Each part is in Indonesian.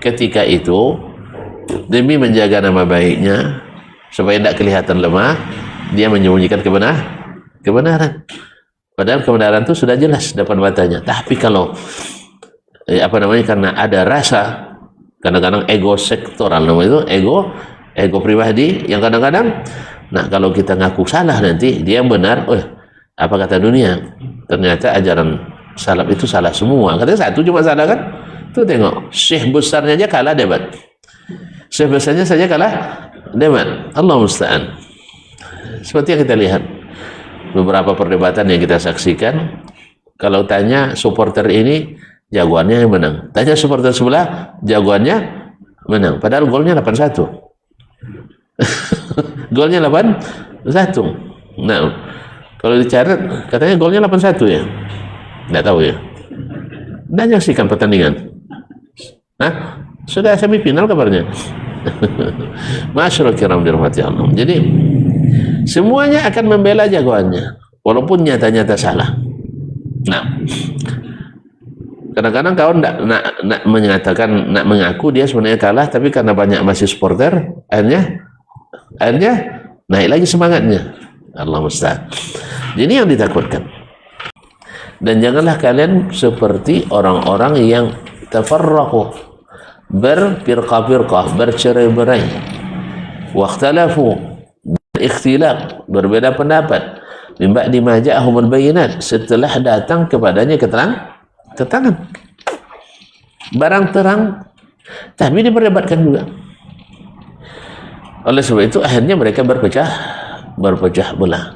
ketika itu demi menjaga nama baiknya supaya tidak kelihatan lemah, dia menyembunyikan kebenaran. Padahal kebenaran itu sudah jelas depan matanya. Tapi kalau karena ada rasa, kadang-kadang ego sektoral, namanya itu ego pribadi yang kadang-kadang, nah kalau kita ngaku salah nanti dia benar, apa kata dunia? Ternyata ajaran salaf itu salah semua. Katanya satu cuma salah kan? Tuh tengok, syekh besarnya aja kalah debat. Syekh besarnya saja kalah debat. Allah musta'an. Seperti yang kita lihat beberapa perdebatan yang kita saksikan, kalau tanya supporter ini jagoannya yang menang, tanya supporter sebelah jagoannya menang, padahal golnya 8-1. Golnya 8-1. Nah, kalau dicatat katanya golnya 8-1 ya. Tidak tahu ya. Tidak menyaksikan pertandingan. Nah, sudah semifinal kabarnya. Masyaallah kiram dirahmati Allah. Jadi semuanya akan membela jagoannya walaupun nyata-nyata salah. Nah, kadang-kadang kawan nak menyatakan, nak mengaku dia sebenarnya kalah, tapi karena banyak masih supporter, akhirnya naik lagi semangatnya. Allah musta'an. Jadi yang ditakutkan. Dan janganlah kalian seperti orang-orang yang tafarraqu, berfirqah-firqah, bercerai-berai, wakhtalafu, ikhtilaf, berbeda pendapat, min ba'di ma ja'ahumul bayyinat, setelah datang kepadanya keterangan barang terang, tapi diperdebatkan juga. Oleh sebab itu akhirnya mereka berpecah belah.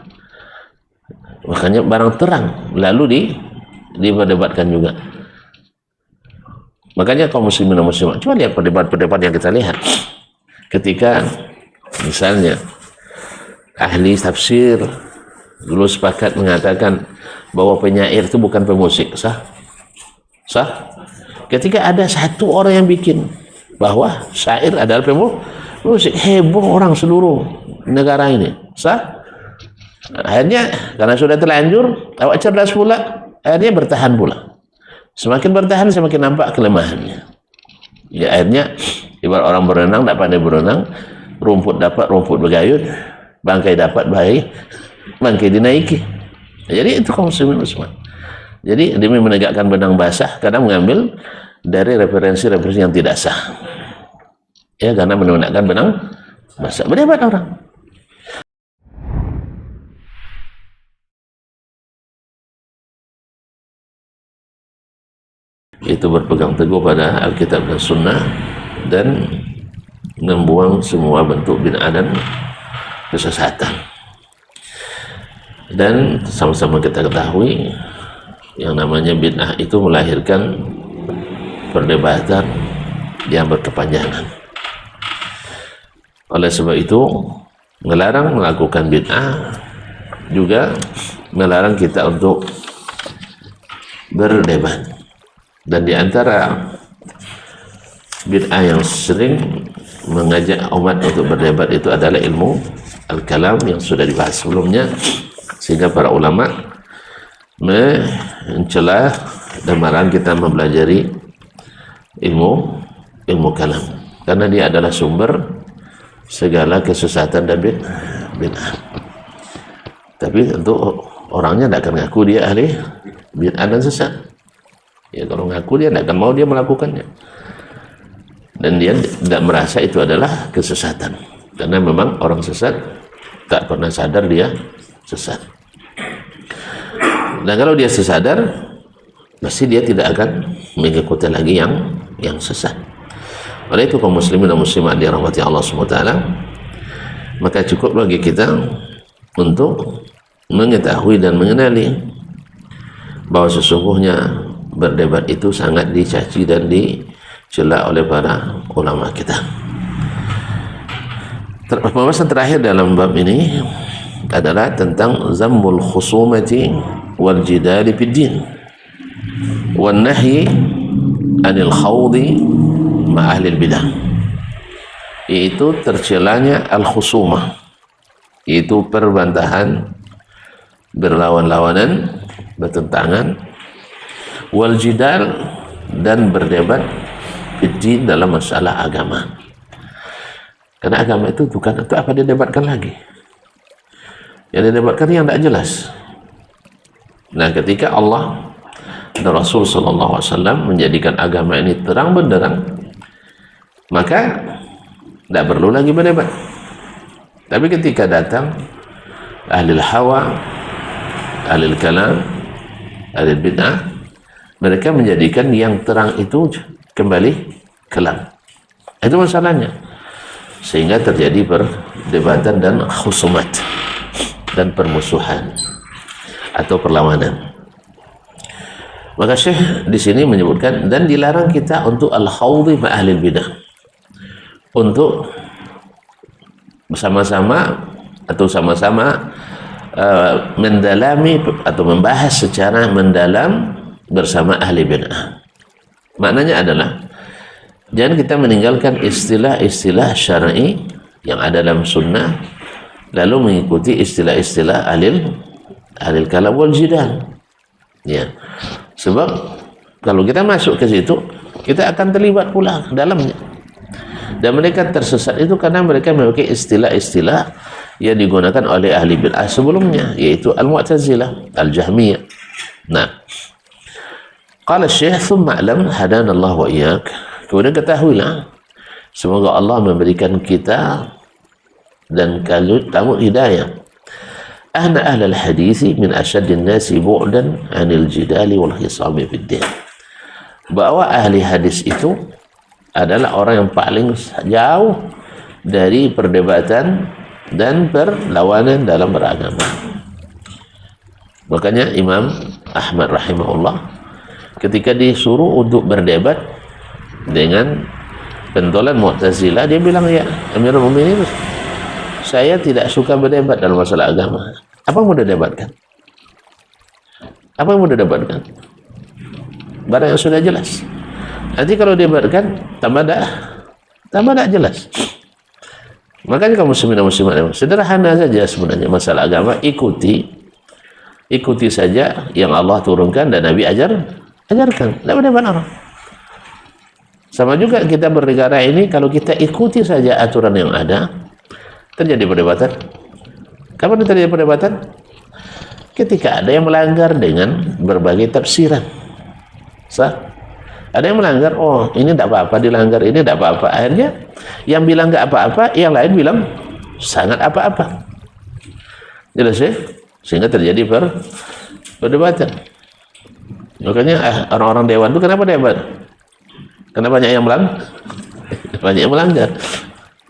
Makanya barang terang lalu diperdebatkan juga. Makanya kaum muslimin dan muslimat, coba lihat perdebat yang kita lihat ketika misalnya ahli tafsir dulu sepakat mengatakan bahwa penyair itu bukan pemusik, sah? Ketika ada satu orang yang bikin bahwa syair adalah pemusik, heboh orang seluruh negara ini, sah? Akhirnya karena sudah terlanjur, awak cerdas pula, akhirnya bertahan pula. Semakin bertahan semakin nampak kelemahannya. Ya akhirnya ibarat orang berenang tak pandai berenang, rumput dapat rumput bergayut, bangkai dapat bangkai dinaiki. Jadi itu kaum muslimin muslimat. Jadi demi menegakkan benang basah, kadang mengambil dari referensi-referensi yang tidak sah. Ya, karena menegakkan benang basah. Berdebat orang. Itu berpegang teguh pada Alkitab dan Sunnah dan membuang semua bentuk bid'ah dan kesesatan. Dan sama-sama kita ketahui yang namanya bid'ah itu melahirkan perdebatan yang berkepanjangan. Oleh sebab itu melarang melakukan bid'ah juga melarang kita untuk berdebat. Dan di antara bid'ah yang sering mengajak umat untuk berdebat itu adalah ilmu al-kalam yang sudah dibahas sebelumnya, sehingga para ulama mencela dan melarang kita mempelajari ilmu kalam karena dia adalah sumber segala kesesatan dan bid'ah. Tapi tentu orangnya tidak akan ngaku dia ahli bid'ah dan sesat. Ya, kalau ngaku dia tidak akan mau dia melakukannya, dan dia tidak merasa itu adalah kesesatan, karena memang orang sesat tak pernah sadar dia sesat. Dan kalau dia sesadar, pasti dia tidak akan mengikuti lagi yang sesat. Oleh itu kaum muslimin dan muslimat dirahmati Allah SWT, maka cukup bagi kita untuk mengetahui dan mengenali bahwa sesungguhnya berdebat itu sangat dicaci dan dicela oleh para ulama kita. Pembahasan terakhir dalam bab ini adalah tentang zammul khusumati wal jidali fid din wan nahyi anil khawdi ma ahli bidah, yaitu tercelanya al khusumah, yaitu perbantahan, berlawan-lawanan, bertentangan, wal jidal, dan berdebat fiddin, dalam masalah agama. Karena agama itu bukan untuk apa didebatkan lagi. Yang didebatkan yang tidak jelas. Nah, ketika Allah dan Rasul sallallahu alaihi wasallam menjadikan agama ini terang benderang, maka tidak perlu lagi berdebat. Tapi ketika datang ahli hawa, ahli kalam, ahli bid'ah, mereka menjadikan yang terang itu kembali kelam. Itu masalahnya. Sehingga terjadi perdebatan dan khusumat dan permusuhan atau perlawanan. Maka Syekh di sini menyebutkan, dan dilarang kita untuk al-khawdi ma ahli bidah, untuk bersama-sama atau sama-sama mendalami atau membahas secara mendalam bersama ahli bidah. Maknanya adalah jangan kita meninggalkan istilah-istilah syar'i yang ada dalam sunnah lalu mengikuti istilah-istilah alil kalam wal jidal. Ya. Sebab kalau kita masuk ke situ, kita akan terlibat pula dalamnya. Dan mereka tersesat itu karena mereka memiliki istilah-istilah yang digunakan oleh ahli bid'ah sebelumnya, yaitu al-Mu'tazilah, al-Jahmiyah. Nah, qala Syekh, "Tsumma a'lam hadanallahu wa iyyak." Kemudian ketahuilah, semoga Allah memberikan kita dan kamu hidayah. Ahna ahlal hadithi min asyaddin nasi bu'dan anil jidali wal khisami fid din. Bahwa ahli hadis itu adalah orang yang paling jauh dari perdebatan dan perlawanan dalam beragama. Makanya Imam Ahmad rahimahullah ketika disuruh untuk berdebat dengan pentolan Mu'tazilah, dia bilang, ya Amirul Mukminin, saya tidak suka berdebat dalam masalah agama. Apa yang mau didebatkan? Apa yang mau didebatkan? Barang yang sudah jelas. Nanti kalau didebatkan tambah tak jelas. Makanya kaum muslimin dan muslimat, sederhana saja sebenarnya masalah agama, ikuti saja yang Allah turunkan dan Nabi ajarkan. Tidak berdebat orang. Sama juga kita bernegara ini, kalau kita ikuti saja aturan yang ada, terjadi perdebatan. Kapan terjadi perdebatan? Ketika ada yang melanggar dengan berbagai tafsiran. Ada yang melanggar, oh ini tidak apa-apa dilanggar, ini tidak apa-apa. Akhirnya yang bilang nggak apa-apa, yang lain bilang sangat apa-apa. Jelas ya? Sehingga terjadi perdebatan. Makanya orang-orang dewan itu kenapa debat? Karena banyak yang melanggar. Banyak yang melanggar.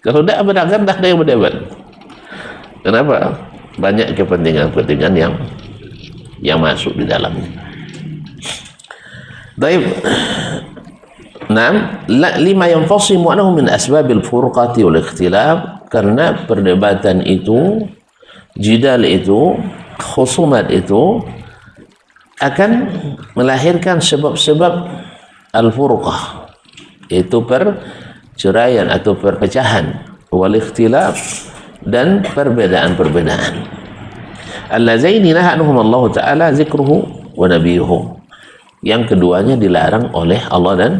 Kalau tidak melanggar, tidak ada yang berdebat. Kenapa? Banyak kepentingan-kepentingan yang masuk di dalamnya. Baik. Nah, lima yanfasimu anhu min asbabil furqati wal ikhtilaf, karena perdebatan itu, jidal itu, khusumat itu akan melahirkan sebab-sebab al-furqah, yaitu perceraian atau perpecahan, wal ikhtilaf, dan perbedaan-perbedaan. Allazaini nahanahum Allah Ta'ala zikruhu wa nabiyuhu. Yang keduanya dilarang oleh Allah dan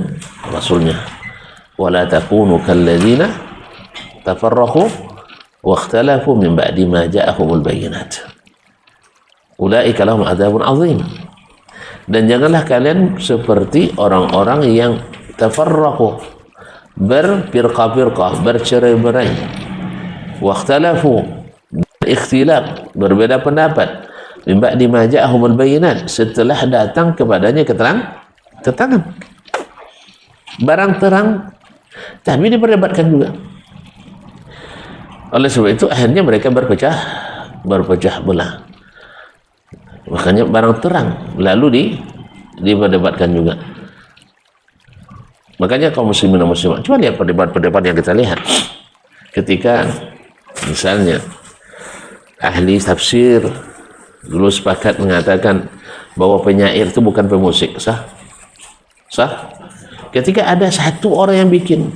Rasulnya. Wala takunu kalladzina tafarraqu wa ikhtalafu min ba'di ma ja'ahumul bayyinat. Ulaika lahum adzabun azim. Dan janganlah kalian seperti orang-orang yang tafarraqu, berfirqah-firqah, bercerai-berai, wa ikhtalafu, ikhtilaf, berbeda pendapat, min ba'di ma ja'ahumul bayyinat, setelah datang kepadanya keterangan, barang terang, tapi diperdebatkan juga. Oleh sebab itu akhirnya mereka berpecah belah. Makanya barang terang lalu diperdebatkan juga. Makanya kaum muslimin dan muslimat, coba lihat perdebat yang kita lihat ketika misalnya ahli tafsir dulu sepakat mengatakan bahwa penyair itu bukan pemusik. Sah? Ketika ada satu orang yang bikin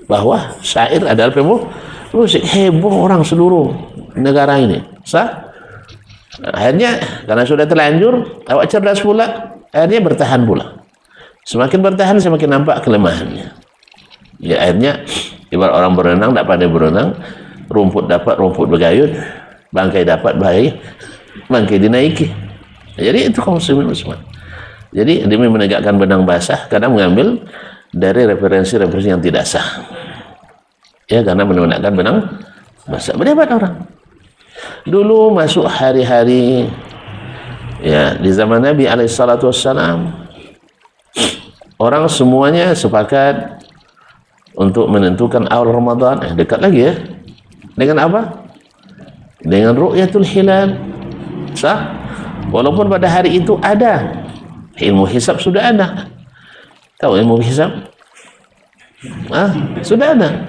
bahwa syair adalah pemusik, heboh orang seluruh negara ini. Sah? Akhirnya karena sudah terlanjur, awak cerdas pula, akhirnya bertahan pula. Semakin bertahan semakin nampak kelemahannya. Ya akhirnya ibarat orang berenang tak pandai berenang, rumput dapat rumput bergayut, bangkai dapat bangkai dinaiki. Jadi itu kaum muslimin muslimat. Jadi demi menegakkan benang basah, kadang mengambil dari referensi-referensi yang tidak sah. Ya, karena menggunakan benang basah. Berdebat orang. Dulu masuk hari-hari ya di zaman Nabi alaihissalatu wassalam, orang semuanya sepakat untuk menentukan awal Ramadan. Dekat lagi ya. Dengan apa? Dengan ru'yatul hilal. Sah? Walaupun pada hari itu ada ilmu hisab, sudah ada. Tahu ilmu hisab? Sudah ada.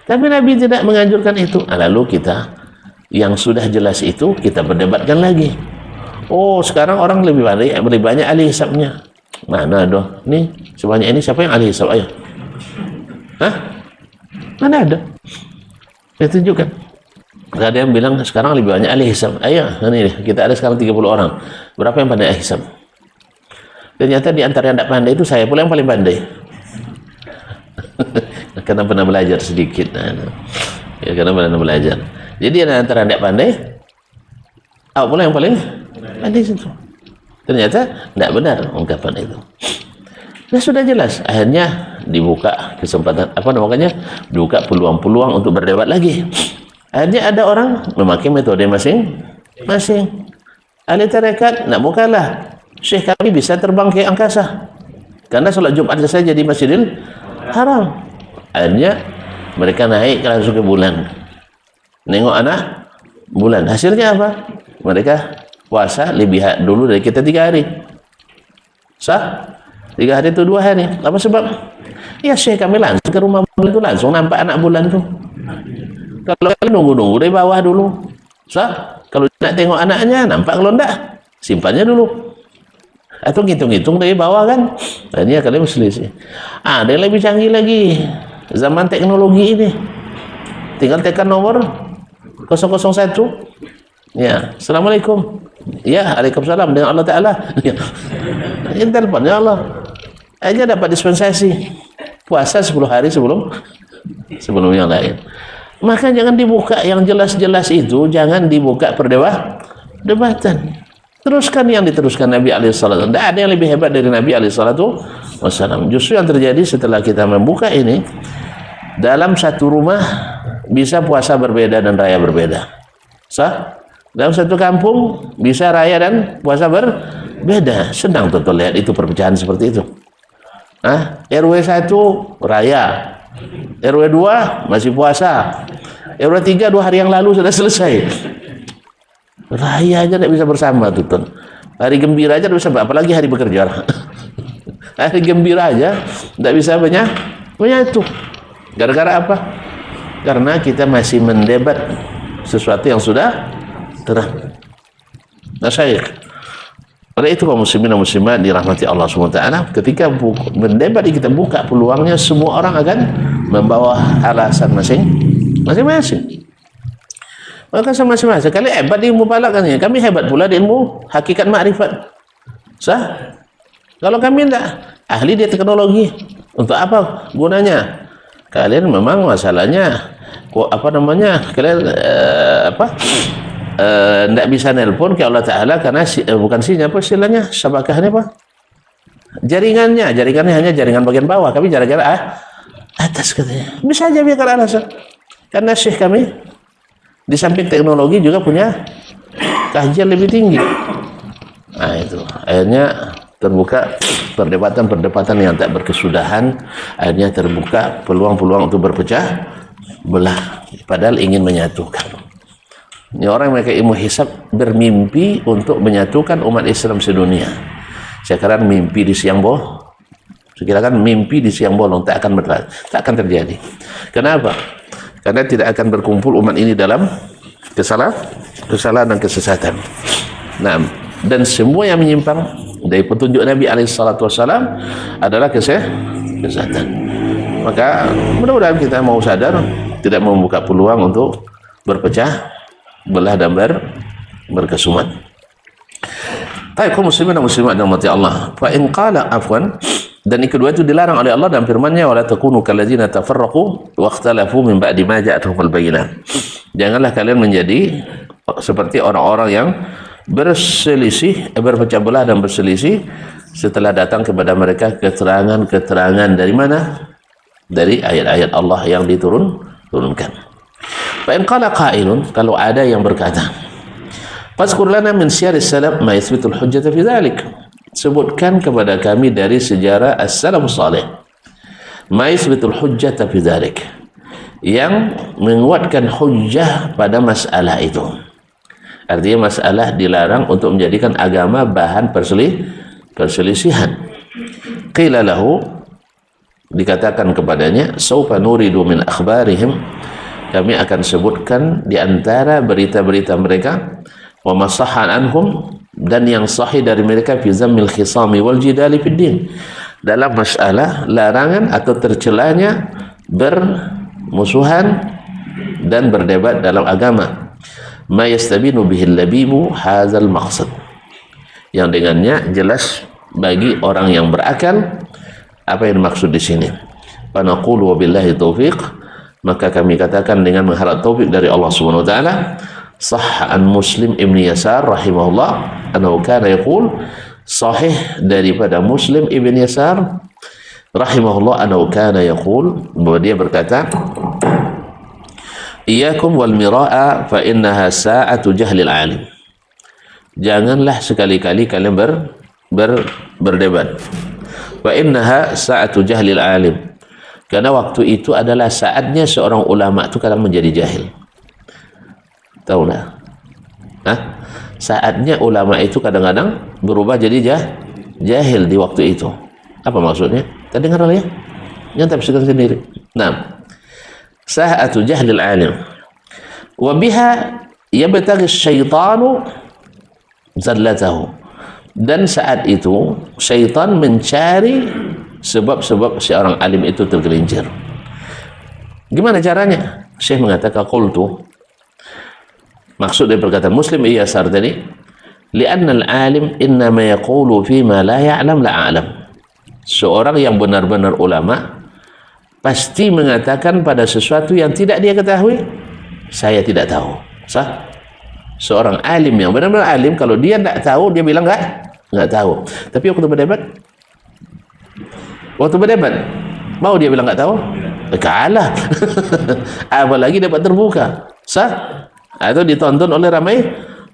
Tapi Nabi tidak menganjurkan itu. Lalu kita yang sudah jelas itu kita berdebatkan lagi. Oh, sekarang orang lebih banyak ahli hisabnya. Mana ada? Nih, sebanyak ini siapa yang ahli hisab? Ayo. Mana ada? Saya tunjukkan. Ada yang bilang sekarang lebih banyak ahli hisab. Ayo, ini kita ada sekarang 30 orang. Berapa yang pandai hisab? Ternyata di antara yang tidak pandai itu saya pula yang paling pandai. Karena pernah belajar sedikit. Ya, karena pernah belajar. Jadi antara yang tidak pandai, aku pula yang paling pandai situ. Ternyata tidak benar ungkapan itu. Nah, sudah jelas. Akhirnya dibuka kesempatan, dibuka peluang-peluang untuk berdebat lagi. Akhirnya ada orang memakai metode masing-masing. Ahli tarekat nak bukalah. Syekh kami bisa terbang ke angkasa. Karena sholat Jumat saja di Masjidil Haram. Akhirnya mereka naik langsung ke bulan. Nengok anak bulan. Hasilnya apa? Mereka puasa lebih dulu dari kita 3 hari. Sah? 3 hari itu 2 hari. Apa sebab? Ya Syekh kami langsung ke rumah bulan itu, langsung nampak anak bulan itu. Kalau kalian nunggu-nunggu dari bawah dulu. Sah? Kalau nak tengok anaknya, nampak. Kalau enggak, simpannya dulu. Atau ngitung-ngitung dari bawah kan. Akhirnya kalian berselisih. Ada yang lebih canggih lagi. Zaman teknologi ini. Tinggal tekan nomor 001. Ya, Assalamualaikum. Ya, Waalaikumsalam dengan Allah Ta'ala. Ya. Ini telepon, ya Allah. Aja dapat dispensasi. Puasa 10 hari sebelum yang lain. Maka jangan dibuka yang jelas-jelas itu, jangan dibuka perdebatan. Teruskan yang diteruskan Nabi alaihissalam. Tidak ada yang lebih hebat dari Nabi alaihissalam. Justru yang terjadi setelah kita membuka ini, dalam satu rumah bisa puasa berbeda dan raya berbeda. Sah? Dalam satu kampung bisa raya dan puasa berbeda. Senang tuh lihat itu perpecahan seperti itu. RW 1 raya, RW 2 masih puasa, RW 3 2 hari yang lalu sudah selesai. Raya aja tidak bisa bersama tuh, Ton. Hari gembira aja tidak bisa, apalagi hari bekerja. Hari gembira aja tidak bisa menyatu. Gara-gara apa? Karena kita masih mendebat sesuatu yang sudah terang. Syekh. Oleh itu kaum muslimin dan muslimat dirahmati Allah SWT, ketika mendebat kita buka peluangnya, semua orang akan membawa alasan masing-masing. Maka sama-sama sekali hebat di ilmu palakannya, kami hebat pula di ilmu hakikat makrifat. Sah? Kalau kami tidak ahli di teknologi, untuk apa gunanya? Kalian memang masalahnya kalian tidak bisa nelpon ke Allah Ta'ala karena bukan sinyal, apa istilahnya, sabakahnya apa? Jaringannya hanya jaringan bagian bawah, kami jaringan atas katanya. Bisa aja biarkan alasan. Karena Syekh kami di samping teknologi juga punya kajian lebih tinggi. Nah itu akhirnya terbuka perdebatan yang tak berkesudahan. Akhirnya terbuka peluang-peluang untuk berpecah belah, padahal ingin menyatukan. Ini orang yang mereka ilmu hisab bermimpi untuk menyatukan umat Islam sedunia. Sekarang mimpi di siang bolong. Sekirakan mimpi di siang bolong tak akan terjadi. Kenapa? Karena tidak akan berkumpul umat ini dalam kesalahan dan kesesatan. Nah, dan semua yang menyimpang dari petunjuk Nabi alaihissalam adalah kesesatan. Maka mudah-mudahan kita mau sadar, tidak membuka peluang untuk berpecah belah dan berkesumat. Baik kaum muslimin dan muslimat dan mati Allah. Fa in qala afwan, Dan yang kedua itu dilarang oleh Allah dalam firman-Nya, wala takunu kalladzina tafarraqu wa ikhtalafu min ba'di ma ja'atuhumul bayyinah. Janganlah kalian menjadi seperti orang-orang yang berselisih, berpecah belah dan berselisih setelah datang kepada mereka keterangan-keterangan dari mana? Dari ayat-ayat Allah yang diturunkan. Fa in qala qailun, kalau ada yang berkata, fazkur lana min syiaris salaf ma yathbitul hujjata fi dzalik. Sebutkan kepada kami dari sejarah as-salafus salih ma yathbitul hujjata fi dzalik, yang menguatkan hujjah pada masalah itu. Artinya masalah dilarang untuk menjadikan agama bahan perselisihan. Qila lahu, dikatakan kepadanya, saufa nuridu min akhbarihim, kami akan sebutkan di antara berita-berita mereka, wa masahhan anhum, dan yang sahih dari mereka, fi zammil khisami wal jidali fid din, dalam masalah larangan atau tercelanya bermusuhan dan berdebat dalam agama. Ma yastabinu bihil labibu hadzal maqsad, yang dengannya jelas bagi orang yang berakal apa yang dimaksud di sini. Fa naqulu wabillahi taufiq, maka kami katakan dengan mengharap taufik dari Allah Subhanahu wa taala. Sahha an Muslim Ibn Yasar rahimahullah annahu kana yaqul, sahih daripada Muslim Ibn Yasar rahimahullah annahu kana yaqul, bahwa dia berkata, iyyakum wal mira'a fa innaha sa'atu jahlil alim. Janganlah sekali-kali kalian berdebat. Fa innaha sa'atu jahlil alim. Karena waktu itu adalah saatnya seorang ulama itu kadang menjadi jahil. Tahu tak? Saatnya ulama itu kadang-kadang berubah jadi jahil di waktu itu. Apa maksudnya? Kita dengar ya. Jangan tafsirkan sendiri. Nah, sa'atu jahlil alim wa biha yabtaghi syaitanu zallatahu, dan saat itu syaitan mencari sebab-sebab seorang alim itu tergelincir. Gimana caranya? Syekh mengatakan, qultu, maksud dari perkataan Muslim Ibn Yasar tadi, li'anna al-alim innama yaqulu fima la ya'lam la a'lam. Seorang yang benar-benar ulama pasti mengatakan pada sesuatu yang tidak dia ketahui, saya tidak tahu. Sah? Seorang alim yang benar-benar alim, kalau dia tidak tahu, dia bilang enggak tahu. Tapi waktu berdebat, mau dia bilang enggak tahu? Kalah. Apalagi dapat terbuka. Sah? Atau ditonton oleh ramai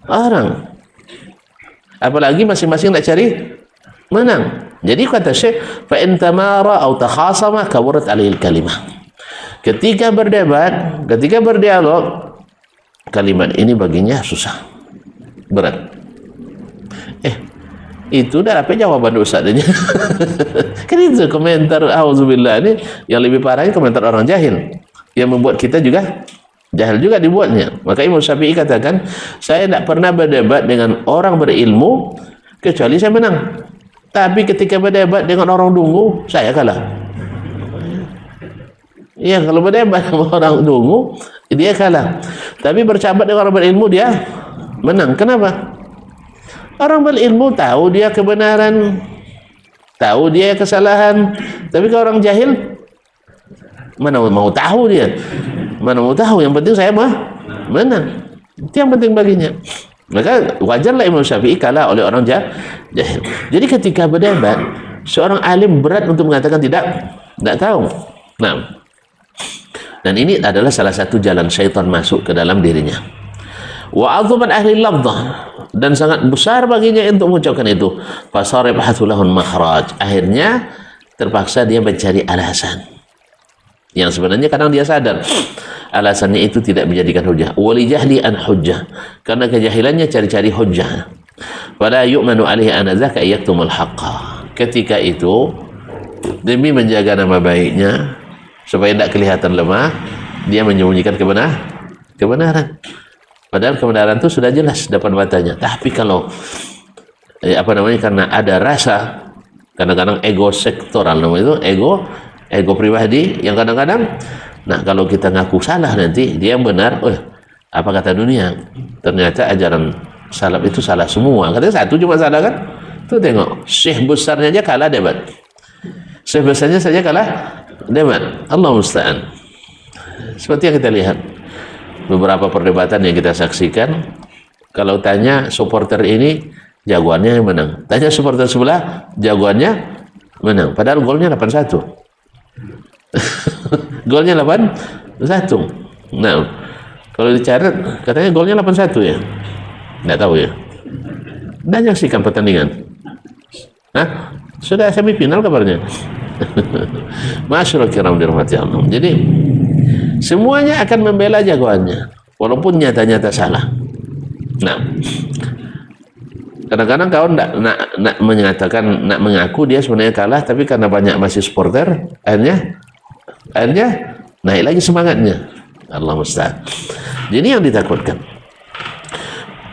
orang. Apalagi masing-masing nak cari menang. Jadi kata Syekh, fa in tamara atau takhasama kawarat alaihi kalimah. Ketika berdebat, ketika berdialog, kalimat ini baginya susah, berat. Itu dah apa jawaban ustaznya. Kan itu komentar auzubillah ini yang lebih parahnya komentar orang jahil yang membuat kita juga jahil juga dibuatnya. Maka Imam Syafi'i katakan, saya tidak pernah berdebat dengan orang berilmu kecuali saya menang. Tapi ketika berdebat dengan orang dungu, saya kalah. Ya, kalau berdebat dengan orang dungu, dia kalah. Tapi bersahabat dengan orang berilmu, dia menang. Kenapa? Orang berilmu tahu dia kebenaran, tahu dia kesalahan. Tapi kalau orang jahil, mana mau tahu dia? Mana mau tahu? Yang penting saya menang. Itu yang penting baginya. Maka wajarlah Imam Syafi'i kalah oleh orang jahil. Jadi ketika berdebat, seorang alim berat untuk mengatakan tidak tahu. Nah, dan ini adalah salah satu jalan syaitan masuk ke dalam dirinya. Wa azuman ahli lafzah, dan sangat besar baginya untuk mengucapkan itu. Fasara yabhathu lahun makhraj. Akhirnya terpaksa dia mencari alasan yang sebenarnya kadang dia sadar alasannya itu tidak menjadikan hujah. Wali jahli an hujjah, karena kejahilannya cari-cari hujjah. Fala yu'manu alaihi anadzaka yaktumul haqqa. Ketika itu demi menjaga nama baiknya supaya tidak kelihatan lemah, dia menyembunyikan kebenaran. Padahal kebenaran itu sudah jelas depan matanya. Tapi kalau karena ada rasa, kadang-kadang ego sektoral, namanya itu ego pribadi yang kadang-kadang, nah kalau kita ngaku salah nanti dia yang benar, apa kata dunia? Ternyata ajaran salaf itu salah semua. Katanya satu cuma salah kan? Tuh tengok, syekh besarnya aja kalah debat. Sebesarnya saja kalah debat. Allah musta'an. Seperti yang kita lihat beberapa perdebatan yang kita saksikan, kalau tanya supporter ini jagoannya yang menang, tanya supporter sebelah jagoannya menang, padahal golnya 8-1. Golnya 8-1. Nah, kalau dicatat katanya golnya 8-1 ya, nggak tahu ya. Dan saksikan pertandingan. Hah? Sudah semifinal kabarnya. Masyaallah kiram dirahmati Allah. Jadi semuanya akan membela jagoannya walaupun nyata-nyata salah. Nah, kadang-kadang kawan nak menyatakan, nak mengaku dia sebenarnya kalah, tapi karena banyak masih supporter, akhirnya naik lagi semangatnya. Allah musta'an. Jadi yang ditakutkan.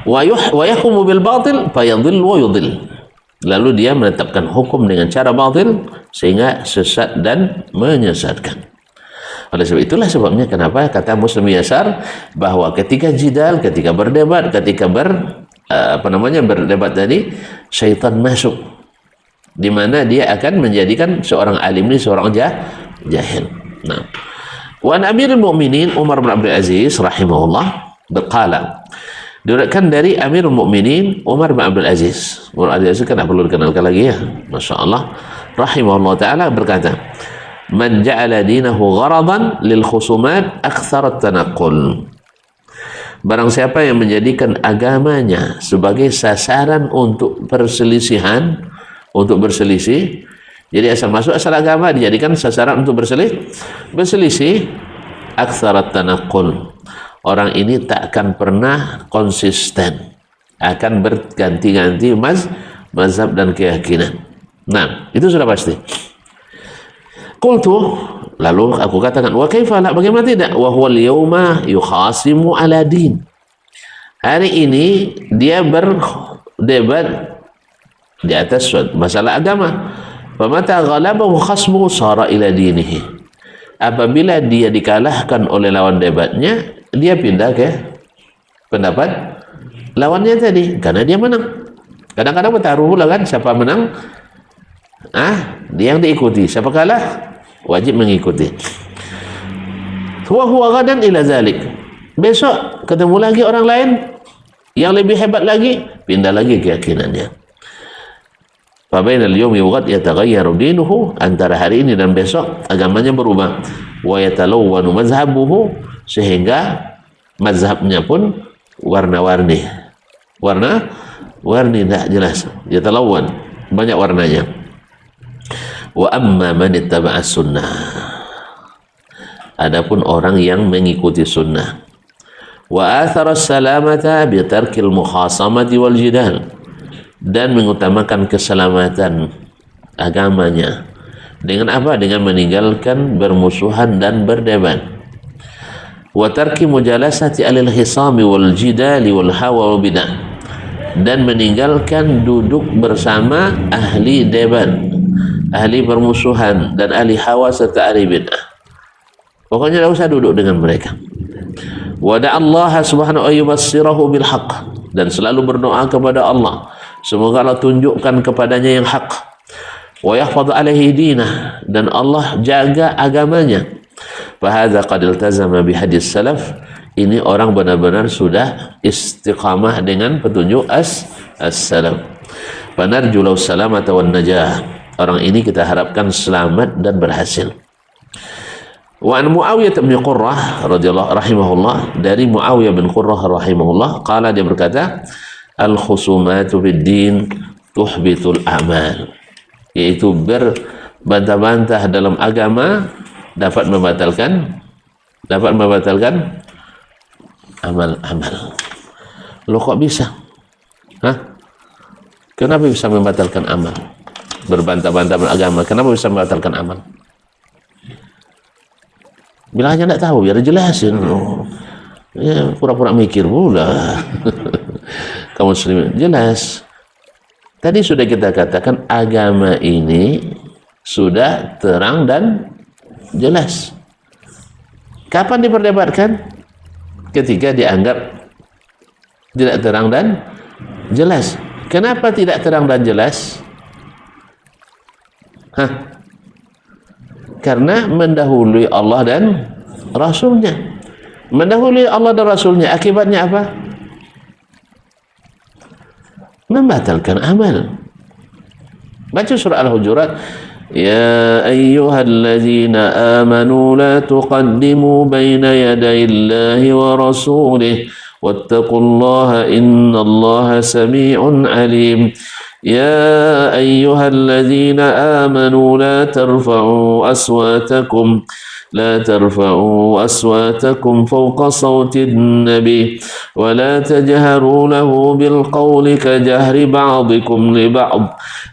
Wa yahkumu bil batil fayadhill wa yudhill. Lalu dia menetapkan hukum dengan cara batil sehingga sesat dan menyesatkan. Oleh sebab itulah sebabnya kenapa kata Muslim Yasar bahwa ketika jidal, ketika berdebat, ketika berdebat tadi, syaitan masuk, di mana dia akan menjadikan seorang alim ini seorang jahil. Nah, wa Amirul Mukminin Umar bin Abdul Aziz rahimahullah berkala, diriwayatkan dari Amirul Mukminin Umar bin Abdul Aziz. Umar bin Abdul Aziz kan tak perlu dikenalkan lagi ya, Masya Allah, rahimahullah ta'ala berkata, man ja'ala dinahu gharadan lil khusumat aktsara tanaqqul. Barang siapa yang menjadikan agamanya sebagai sasaran untuk perselisihan, untuk berselisih, jadi asal masuk asal agama dijadikan sasaran untuk berselisih, aktsara tanaqqul. Orang ini tak akan pernah konsisten, akan berganti-ganti mazhab dan keyakinan. Nah, itu sudah pasti. Qultu, lalu aku katakan, wa kaifa la, bagaimana tidak? Wa huwa al-yawma yukhasimu ala din. Hari ini dia berdebat di atas masalah agama. Fa mata ghalabahu khasmuhu sara ila dinihi. Apabila dia dikalahkan oleh lawan debatnya, dia pindah ke pendapat lawannya tadi karena dia menang. Kadang-kadang bertaruh pula kan, siapa menang dia yang diikuti, siapa kalah wajib mengikuti. Huwa ghadan ila zalik, besok ketemu lagi orang lain yang lebih hebat lagi, pindah lagi keyakinannya. Fa bainal yawmi wa ghad yataghayyaru dinuhu, antara hari ini dan besok agamanya berubah. Wa yatalawwanu mazhabuhu, sehingga mazhabnya pun warna-warni, tidak jelas, yatalawwan, banyak warnanya. Wa amma man ittaba'a sunnah, adapun orang yang mengikuti sunnah, wa athara salamata bi tarkil mukhasamati wal jidal, dan mengutamakan keselamatan agamanya dengan apa? Dengan meninggalkan bermusuhan dan berdebat. Wa tarki mujalasati alil hisami wal jidali wal hawa wa bidah, dan meninggalkan duduk bersama ahli debat, ahli permusuhan, dan ahli hawa serta ahli bid'ah. Pokoknya tidak usah duduk dengan mereka. Wa da'allaha subhanahu wa yubassirahu bil haqq, dan selalu berdoa kepada Allah semoga Allah tunjukkan kepadanya yang hak. Wa yahfadz alaihi dinah, dan Allah jaga agamanya. Fa hadza qad iltazama bi hadis salaf, ini orang benar-benar sudah istiqamah dengan petunjuk as-salaf. Fa narju lahu salamata wan najah, orang ini kita harapkan selamat dan berhasil. Wa an Muawiyah bin Qurrah radhiyallahu rahimahullah, dari Muawiyah bin Qurrah rahimahullah, qala, dia berkata, al khusumatu fid din tuhbitul a'mal, yaitu berbantah-bantah dalam agama dapat membatalkan amal-amal. Loh, kok bisa? Kenapa bisa membatalkan amal? Berbantah-bantah beragama, kenapa bisa membatalkan amal? Bilang aja tidak tahu, biar jelasin. Ya, pura-pura mikir pula. Kaum muslimin, jelas. Tadi sudah kita katakan agama ini sudah terang dan jelas. Kapan diperdebatkan? Ketika dianggap tidak terang dan jelas. Kenapa tidak terang dan jelas? Karena mendahului Allah dan Rasulnya. Mendahului Allah dan Rasulnya akibatnya apa? Membatalkan amal. Baca surah Al-Hujurat, ya ayyuhalladzina amanu la tuqaddimu baina yadayillahi wa rasulih wattaqullaha innallaha sami'un alim. يا أيها الذين آمنوا لا ترفعوا أصواتكم فوق صوت النبي ولا تجهروا له بالقول كجهر بعضكم لبعض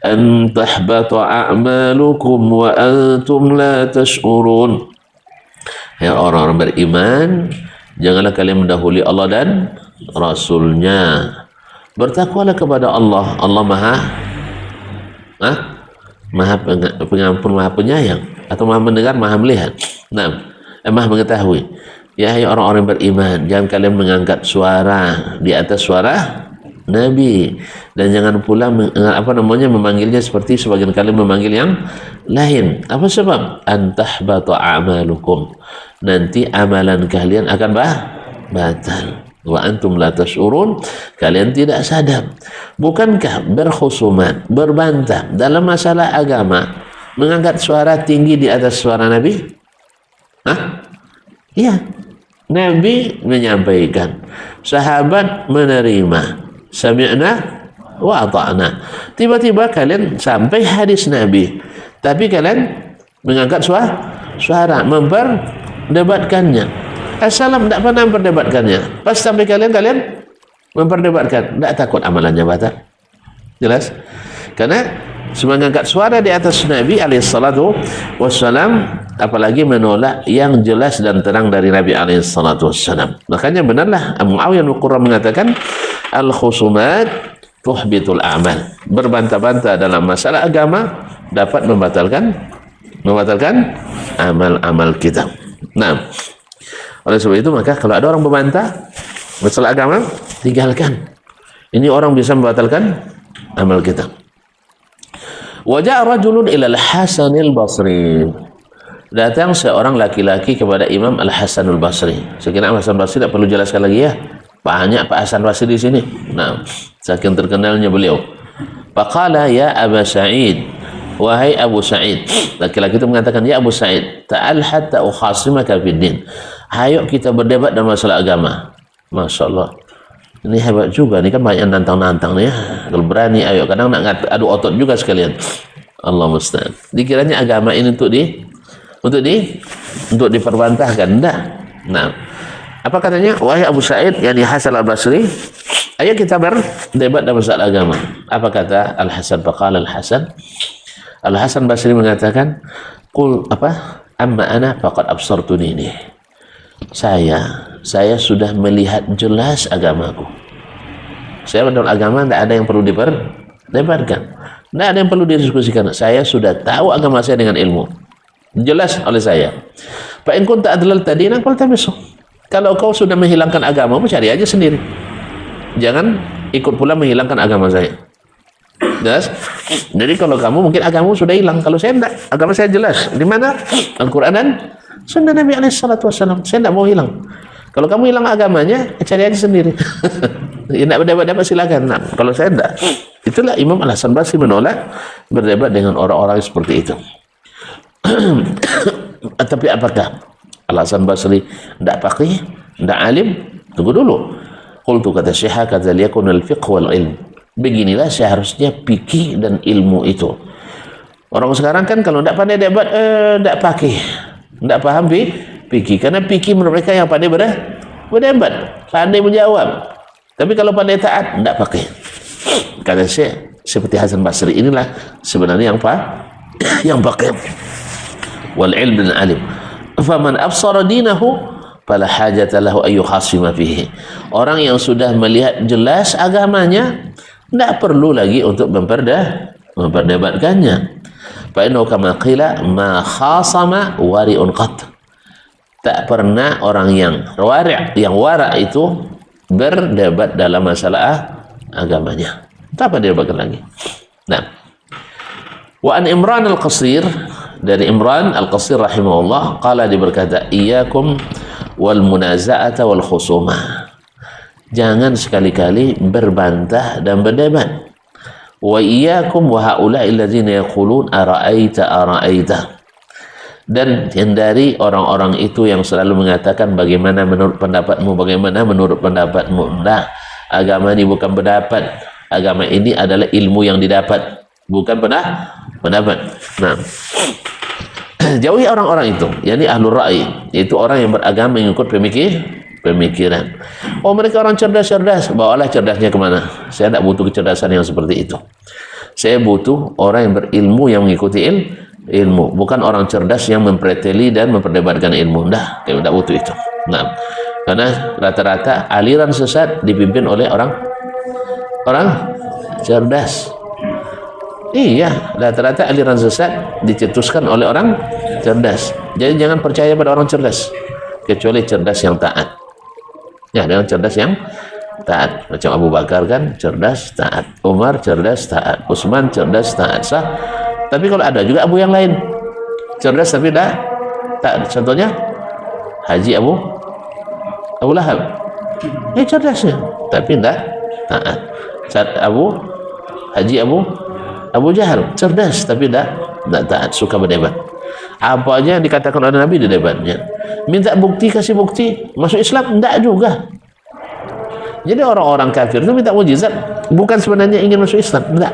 أن تحبط أعمالكم وأنتم لا تشعرون. Ya orang-orang beriman, janganlah kalian mendahului Allah dan Rasulnya. Bertakwalah kepada Allah. Allah Maha pengampun, Maha penyayang, atau Maha mendengar, Maha melihat. Maha mengetahui. Ya hai orang-orang beriman, jangan kalian mengangkat suara di atas suara Nabi, dan jangan pula memanggilnya seperti sebagian kalian memanggil yang lain. Apa sebab? Antahbata a'malukum, nanti amalan kalian akan batal. Wa antum la tash'urun, kalian tidak sadar. Bukankah berkhusumat, berbantah dalam masalah agama, mengangkat suara tinggi di atas suara Nabi? Iya. Nabi menyampaikan, sahabat menerima, sami'na wa ata'na. Tiba-tiba kalian sampai hadis Nabi, tapi kalian mengangkat suara memperdebatkannya. Assalam tidak pernah memperdebatkannya. Pas sampai kalian memperdebatkan, tidak takut amalannya batal. Jelas? Karena mengangkat suara di atas Nabi alaihissalatu wassalam, apalagi menolak yang jelas dan terang dari Nabi alaihissalatu wassalam. Makanya benarlah Muawiyah bin Qurra mengatakan, al-khusumat tuhbitul a'mal. Berbantah-bantah dalam masalah agama dapat membatalkan amal-amal kita. Nah, oleh sebab itu maka kalau ada orang berbantah masalah agama, tinggalkan. Ini orang bisa membatalkan amal kita. Wajah rajulun ila al-Hasan al-Basri. Datang seorang laki-laki kepada Imam Al-Hasan al-Basri. Saya kira Al-Hasan al-Basri tidak perlu jelaskan lagi ya. Banyak Pak Hasan al-Basri di sini. Nah, saking terkenalnya beliau. Faqala ya Aba Sa'id, wahai Abu Sa'id. Laki-laki itu mengatakan, ya Abu Sa'id, ta'al hatta ukhasimaka fid din. Ayo kita berdebat dalam masalah agama. Masya Allah, ini hebat juga. Ini kan banyak nantang-nantang nih ya. Kalau berani, ayo. Kadang nak adu otot juga sekalian. Allah musta'an. Dikiranya agama ini untuk diperbantahkan. Enggak. Nah, apa katanya? Wahai Abu Sa'id, yani Hasan al-Basri, ayo kita berdebat dalam masalah agama. Apa kata Al-Hasan? Faqala Al-Hasan. Al-Hasan Basri mengatakan, qul amma ana faqad absartuni ini. Saya sudah melihat jelas agamaku. Saya dalam agama tidak ada yang perlu diperdebatkan, tidak ada yang perlu didiskusikan. Saya sudah tahu agama saya dengan ilmu, jelas oleh saya. Fa in kunta adlalta dinak faltamisu. Kalau kau sudah menghilangkan agamamu, cari aja sendiri. Jangan ikut pula menghilangkan agama saya. Jelas? Jadi kalau kamu mungkin agamamu sudah hilang, kalau saya tidak, agama saya jelas. Di mana? Al-Quran dan Sunnah Nabi alaihissalatu wassalam. Saya tidak mau hilang. Kalau kamu hilang agamanya, cari aja sendiri. Ya, tidak berdebat-debat silakan. Nah, kalau saya tidak. Itulah Imam Al-Hasan Basri menolak berdebat dengan orang-orang seperti itu. Tapi apakah Al-Hasan Basri tidak faqih, tidak alim? Tunggu dulu. Qultu kata Syekh, kata liyakun al-fiqh wal ilm. Beginilah seharusnya fikih dan ilmu itu. Orang sekarang kan kalau tidak pandai debat, tidak faqih. Tidak paham fikih, karena fikih menurut mereka yang pandai berdebat, pandai menjawab. Tapi kalau pandai taat, tidak pakai. Kata saya, seperti Hasan Basri inilah sebenarnya yang pakai. Wal ilm dan alim. Faman absara dinahu fala hajata lahu ay yukhasima fihi. Orang yang sudah melihat jelas agamanya, tidak perlu lagi untuk memperdebatkannya. Fa innahu kama qila ma khasama wari'un qat. Tak pernah orang yang wara' itu berdebat dalam masalah agamanya. Tak apa dia debatkan lagi. Nah, wa an Imran al-Qasir, dari Imran Al-Qasir rahimahullah, qala, dia berkata, iyyakum wal munaza'ata wal khusumah. Jangan sekali-kali berbantah dan berdebat. Wa iyyakum wa haula'i alladzina yaqulun ara'aita. Dan hindari orang-orang itu yang selalu mengatakan bagaimana menurut pendapatmu, bagaimana menurut pendapatmu. Nah, agama ini bukan pendapat. Agama ini adalah ilmu yang didapat, bukan pendapat. Nah, jauhi orang-orang itu, yakni ahlul ra'i, yaitu orang yang beragama mengikut pemikiran. Oh, mereka orang cerdas-cerdas, bawalah cerdasnya kemana? Saya tidak butuh kecerdasan yang seperti itu. Saya butuh orang yang berilmu, yang mengikuti ilmu, bukan orang cerdas yang mempreteli dan memperdebatkan ilmu. Dah, saya tidak butuh itu. Nah, karena rata-rata aliran sesat dipimpin oleh orang cerdas. Iya, rata-rata aliran sesat dicetuskan oleh orang cerdas. Jadi jangan percaya pada orang cerdas, kecuali cerdas yang taat. Ya, dengan cerdas yang taat. Macam Abu Bakar kan cerdas, taat. Umar cerdas, taat. Utsman cerdas, taat. Sah. Tapi kalau ada juga Abu yang lain cerdas tapi tidak taat. Contohnya Haji Abu Lahab. Cerdasnya tapi tidak taat. Haji Abu Jahal cerdas tapi tidak taat, suka berdebat. Apa aja yang dikatakan oleh Nabi di debatnya. Minta bukti, kasih bukti, masuk Islam tidak juga. Jadi orang-orang kafir itu minta mujizat bukan sebenarnya ingin masuk Islam, tidak,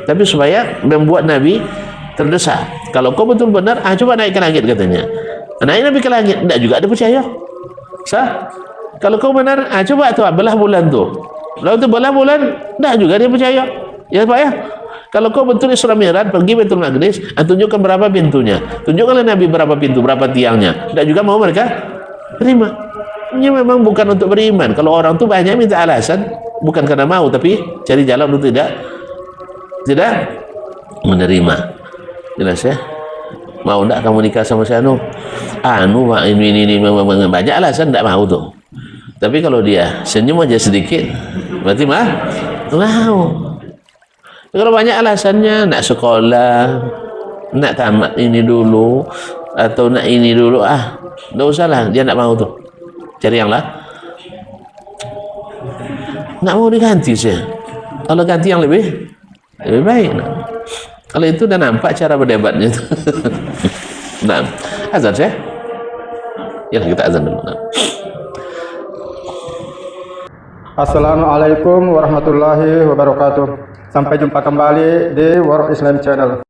tapi supaya membuat Nabi terdesak. Kalau kau betul benar, coba naik ke langit katanya. Naik Nabi ke langit, tidak juga ada percaya. Sah? Kalau kau benar, coba tuh belah bulan tuh. Lalu tu belah bulan, tidak juga dia percaya. Ya Pak ya. Kalau kau betul Isra Mi'raj, pergi Baitul Maqdis, tunjukkan berapa pintunya. Tunjukkanlah Nabi berapa pintu, berapa tiangnya. Tidak juga mau mereka terima. Ini memang bukan untuk beriman. Kalau orang tu banyak minta alasan, bukan karena mau, tapi cari jalan untuk tidak menerima. Jelas ya? Mau tidak kamu nikah sama si Anu? Ini banyak alasan tidak mau tuh. Tapi kalau dia senyum aja sedikit, berarti mau. Kalau banyak alasannya, nak sekolah, nak tamat ini dulu, atau nak ini dulu, tidak usahlah, dia nak mau tuh. Cari yang lah. Nak mau diganti sih. Kalau ganti yang lebih baik. Nah. Kalau itu dah nampak cara berdebatnya. Nah, azan saya. Ya kita azan dulu. Nah. Assalamualaikum warahmatullahi wabarakatuh. Sampai jumpa kembali di World Islam Channel.